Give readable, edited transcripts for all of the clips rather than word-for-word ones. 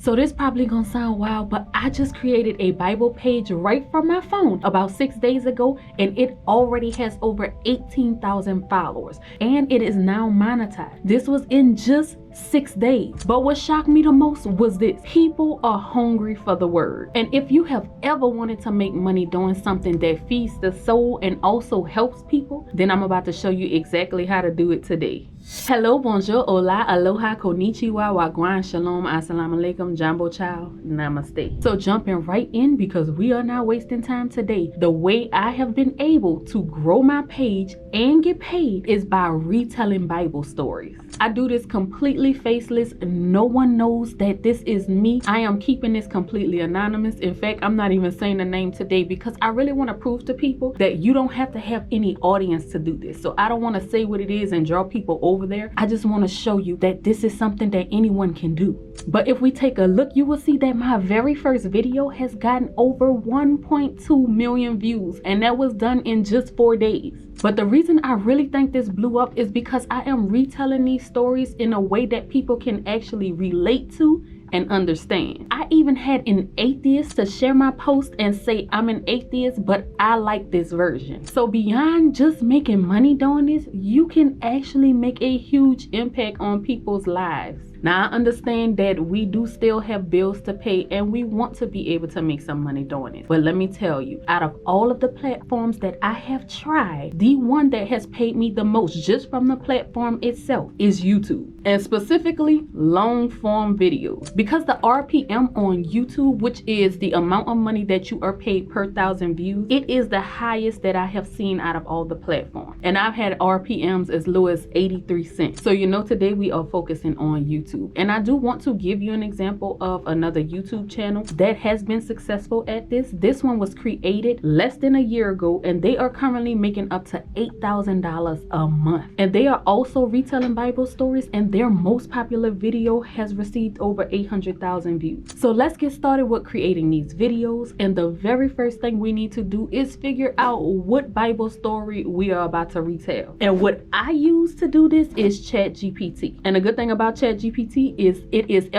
So this probably gonna sound wild, but I just created a Bible page right from my phone about 6 days ago, and it already has over 18,000 followers, and it is now monetized. This was in just 6 days. But what shocked me the most was this: people are hungry for the word. And if you have ever wanted to make money doing something that feeds the soul and also helps people, then I'm about to show you exactly how to do it today. Hello, bonjour, hola, aloha, konnichiwa, wagwan, shalom, assalamu alaikum, jambo chow, namaste. So jumping right in, because we are not wasting time today. The way I have been able to grow my page and get paid is by retelling Bible stories. I do this completely faceless. No one knows that this is me. I am keeping this completely anonymous. In fact, I'm not even saying the name today because I really want to prove to people that you don't have to have any audience to do this. So I don't want to say what it is and draw people over there. I just want to show you that this is something that anyone can do. But if we take a look, you will see that my very first video has gotten over 1.2 million views, and that was done in just 4 days. But the reason I really think this blew up is because I am retelling these stories in a way that people can actually relate to and understand. I even had an atheist to share my post and say, I'm an atheist, but I like this version. So beyond just making money doing this, you can actually make a huge impact on people's lives. Now, I understand that we do still have bills to pay and we want to be able to make some money doing it. But let me tell you, out of all of the platforms that I have tried, the one that has paid me the most just from the platform itself is YouTube, and specifically long form videos. Because the RPM on YouTube, which is the amount of money that you are paid per 1,000 views, it is the highest that I have seen out of all the platforms. And I've had RPMs as low as 83 cents. So today we are focusing on YouTube. And I do want to give you an example of another YouTube channel that has been successful at this. This one was created less than a year ago, and they are currently making up to $8,000 a month. And they are also retelling Bible stories, and their most popular video has received over 800,000 views. So let's get started with creating these videos. And the very first thing we need to do is figure out what Bible story we are about to retell. And what I use to do this is ChatGPT. And the good thing about ChatGPT is it is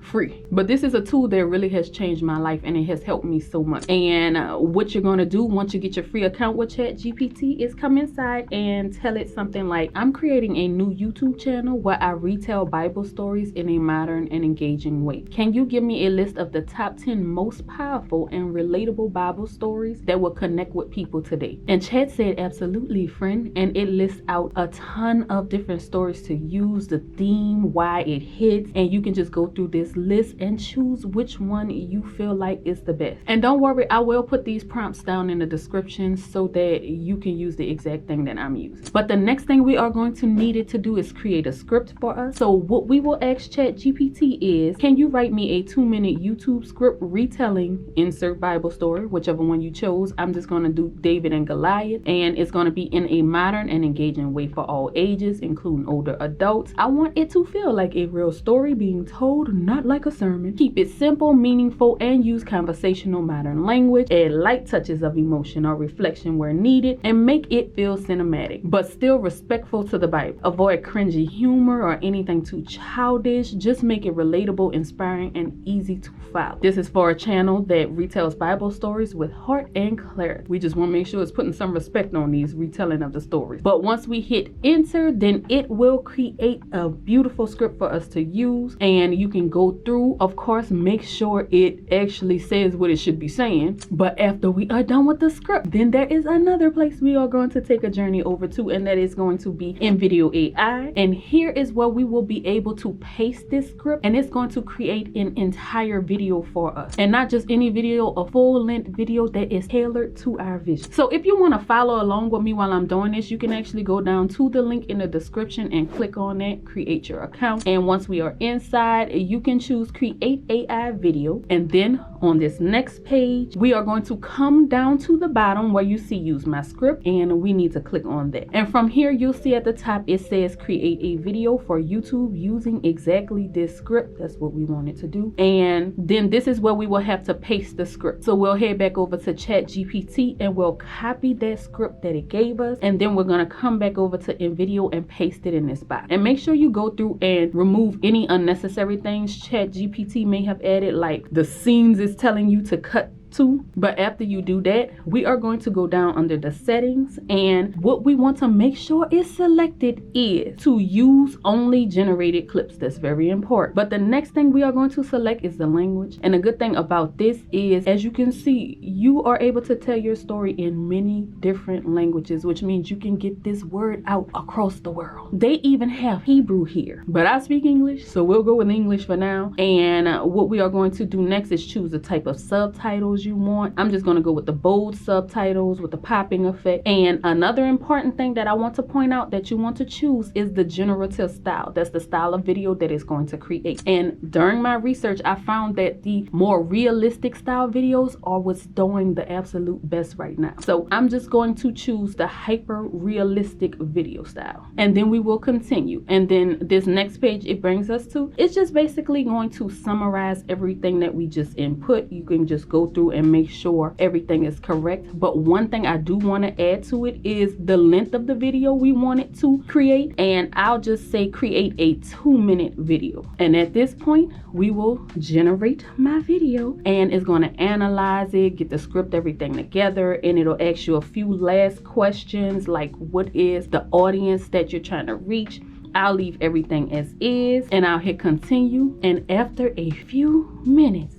free. But this is a tool that really has changed my life, and it has helped me so much. And what you're going to do once you get your free account with ChatGPT is come inside and tell it something like, I'm creating a new YouTube channel where I retell Bible stories in a modern and engaging way. Can you give me a list of the top 10 most powerful and relatable Bible stories that will connect with people today? And Chat said, absolutely, friend. And it lists out a ton of different stories to use, the theme, why it hits, and you can just go through this list and choose which one you feel like is the best. And don't worry, I will put these prompts down in the description so that you can use the exact thing that I'm using. But the next thing we are going to need it to do is create a script for us. So what we will ask ChatGPT is, can you write me a 2-minute YouTube script retelling insert Bible story, whichever one you chose. I'm just going to do David and Goliath, and it's going to be in a modern and engaging way for all ages, including older adults. I want it to feel like a real story being told, not like a sermon. Keep it simple, meaningful, and use conversational modern language. Add light touches of emotion or reflection where needed, and make it feel cinematic, but still respectful to the Bible. Avoid cringy humor or anything too childish. Just make it relatable, inspiring, and easy to follow. This is for a channel that retells Bible stories with heart and clarity. We just want to make sure it's putting some respect on these retelling of the stories. But once we hit enter, then it will create a beautiful script for us to use, and you can go through, of course, make sure it actually says what it should be saying. But after we are done with the script, then there is another place we are going to take a journey over to, and that is going to be in Video AI. And here is where we will be able to paste this script, and it's going to create an entire video for us, and not just any video, a full-length video that is tailored to our vision. So if you want to follow along with me while I'm doing this, you can actually go down to the link in the description and click on that, create your account. And once we are inside, you can choose create AI video, and then on this next page we are going to come down to the bottom where you see use my script, and we need to click on that. And from here you'll see at the top it says create a video for YouTube using exactly this script. That's what we wanted to do. And then this is where we will have to paste the script. So we'll head back over to ChatGPT and we'll copy that script that it gave us. And then we're going to come back over to InVideo and paste it in this box. And make sure you go through and remove any unnecessary things ChatGPT may have added, like the scenes it's telling you to cut to. But after you do that, we are going to go down under the settings, and what we want to make sure is selected is to use only generated clips. That's very important. But the next thing we are going to select is the language. And the good thing about this is, as you can see, you are able to tell your story in many different languages, which means you can get this word out across the world. They even have Hebrew here, but I speak English, so we'll go with English for now. And what we are going to do next is choose the type of subtitles you want. I'm just going to go with the bold subtitles with the popping effect. And another important thing that I want to point out that you want to choose is the generative style. That's the style of video that it's going to create. And during my research, I found that the more realistic style videos are what's doing the absolute best right now. So I'm just going to choose the hyper realistic video style, and then we will continue. And then this next page it brings us to, it's just basically going to summarize everything that we just input. You can just go through and make sure everything is correct. But one thing I do want to add to it is the length of the video we want it to create, and I'll just say create a 2-minute video. And at this point we will generate my video, and it's going to analyze it, get the script, everything together, and it'll ask you a few last questions like what is the audience that you're trying to reach. I'll leave everything as is and I'll hit continue, and after a few minutes,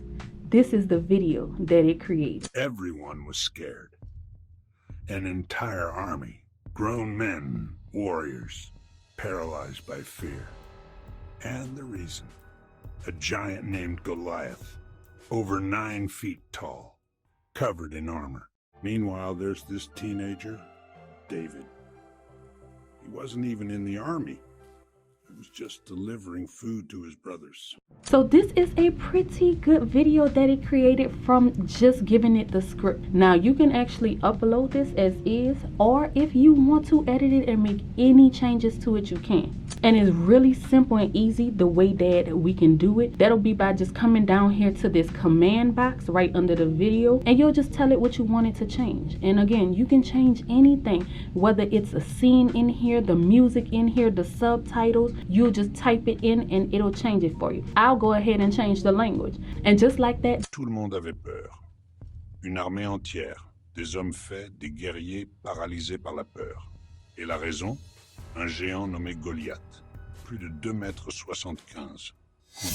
this is the video that it created. Everyone was scared. An entire army, grown men, warriors, paralyzed by fear. And the reason, a giant named Goliath, over 9 feet tall, covered in armor. Meanwhile, there's this teenager, David. He wasn't even in the army. He was just delivering food to his brothers. So this is a pretty good video that it created from just giving it the script. Now you can actually upload this as is, or if you want to edit it and make any changes to it, you can. And it's really simple and easy the way that we can do it. That'll be by just coming down here to this command box right under the video, and you'll just tell it what you want it to change. And again, you can change anything, whether it's a scene in here, the music in here, the subtitles. You'll just type it in and it'll change it for you. I'll go ahead and change the language. And just like that, tout le monde avait peur. Une armée entière, des hommes faits, des guerriers paralysés par la peur. Et la raison? Un géant nommé Goliath, plus de 2,75 m.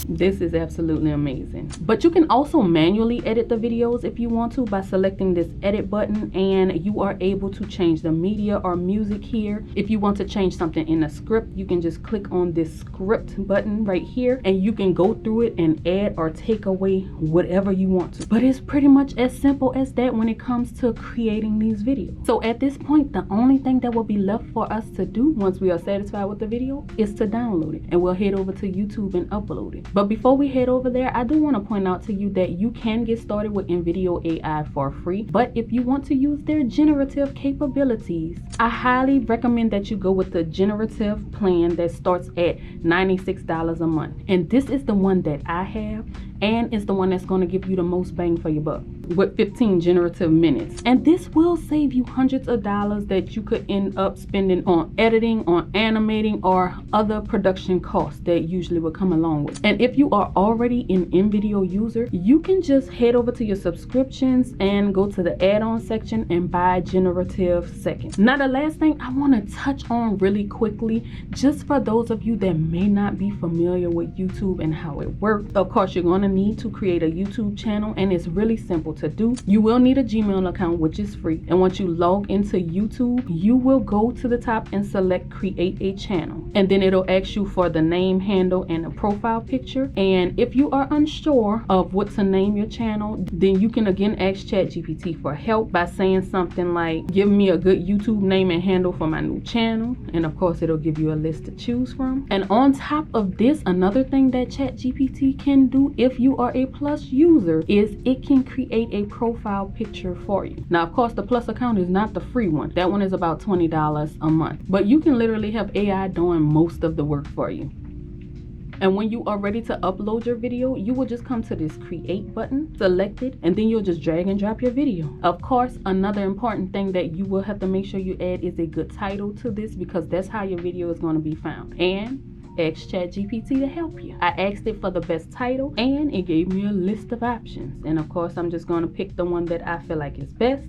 This is absolutely amazing. But you can also manually edit the videos if you want to by selecting this edit button, and you are able to change the media or music here. If you want to change something in the script, you can just click on this script button right here, and you can go through it and add or take away whatever you want to. But it's pretty much as simple as that when it comes to creating these videos. So at this point, the only thing that will be left for us to do once we are satisfied with the video is to download it, and we'll head over to YouTube and upload it. But before we head over there, I do want to point out to you that you can get started with InVideo AI for free. But if you want to use their generative capabilities, I highly recommend that you go with the generative plan that starts at $96 a month. And this is the one that I have, and it's the one that's going to give you the most bang for your buck with 15 generative minutes. And this will save you hundreds of dollars that you could end up spending on editing, on animating, or other production costs that usually would come along with. And if you are already an InVideo user, you can just head over to your subscriptions and go to the add-on section and buy generative second. Now the last thing I want to touch on really quickly, just for those of you that may not be familiar with YouTube and how it works. Of course, you're going to need to create a YouTube channel, and it's really simple to do. You will need a Gmail account, which is free. And once you log into YouTube, you will go to the top and select create a channel, and then it'll ask you for the name, handle, and a profile picture. And if you are unsure of what to name your channel, then you can again ask ChatGPT for help by saying something like, give me a good YouTube name and handle for my new channel, and of course it'll give you a list to choose from. And on top of this, another thing that ChatGPT can do if you are a Plus user is it can create create a profile picture for you. Now, of course, the Plus account is not the free one. That one is about $20 a month. But you can literally have AI doing most of the work for you. And when you are ready to upload your video, you will just come to this create button, select it, and then you'll just drag and drop your video. Of course, another important thing that you will have to make sure you add is a good title to this, because that's how your video is going to be found. And ask ChatGPT to help you. I asked it for the best title and it gave me a list of options. And of course, I'm just going to pick the one that I feel like is best.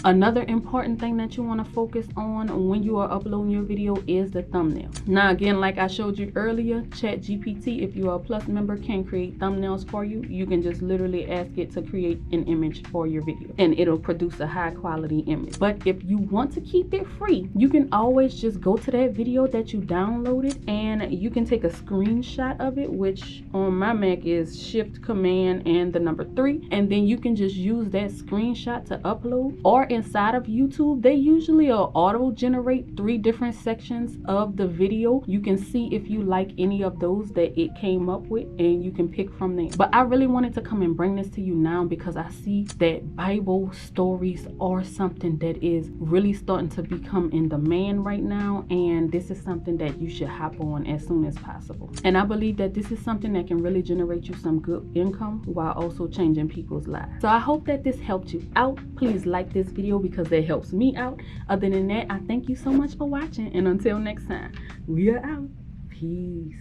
Another important thing that you want to focus on when you are uploading your video is the thumbnail. Now again, like I showed you earlier, ChatGPT, if you are a Plus member, can create thumbnails for you. You can just literally ask it to create an image for your video and it'll produce a high quality image. But if you want to keep it free, you can always just go to that video that you downloaded and you can take a screenshot of it, which on my Mac is Shift Command and the number 3, and then you can just use that screenshot to upload. Or inside of YouTube, they usually auto generate 3 different sections of the video. You can see if you like any of those that it came up with and you can pick from there. But I really wanted to come and bring this to you now because I see that Bible stories are something that is really starting to become in demand right now, and this is something that you should hop on as soon as possible. And I believe that this is something that can really generate you some good income while also changing people's lives. So I hope that this helped you out. Please like this video because it helps me out. Other than that, I thank you so much for watching, and until next time, we are out. Peace.